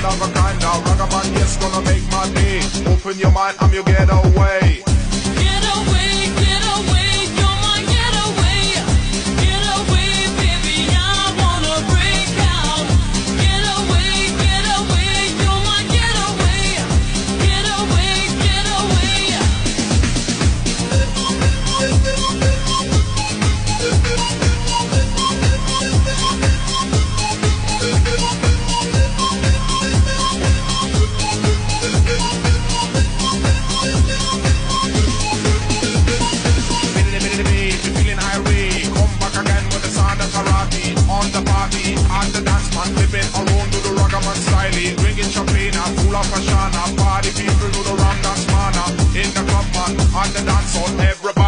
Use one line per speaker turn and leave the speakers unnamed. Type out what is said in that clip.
one of a kind of ragaman, yes, gonna make my day. Open your mind, I'm your getaway.
Get away, you're my getaway. Get away, baby, I wanna break out. Get away, you're my getaway. Get away, get away.
Feeling irate, come back again with the sound of karate. On the party, at the dance man, flipping around to the ragaman style. Drinking champagne, full of Ashana. Party people do the wrong dance man. In the club man, on the dance hall, everybody.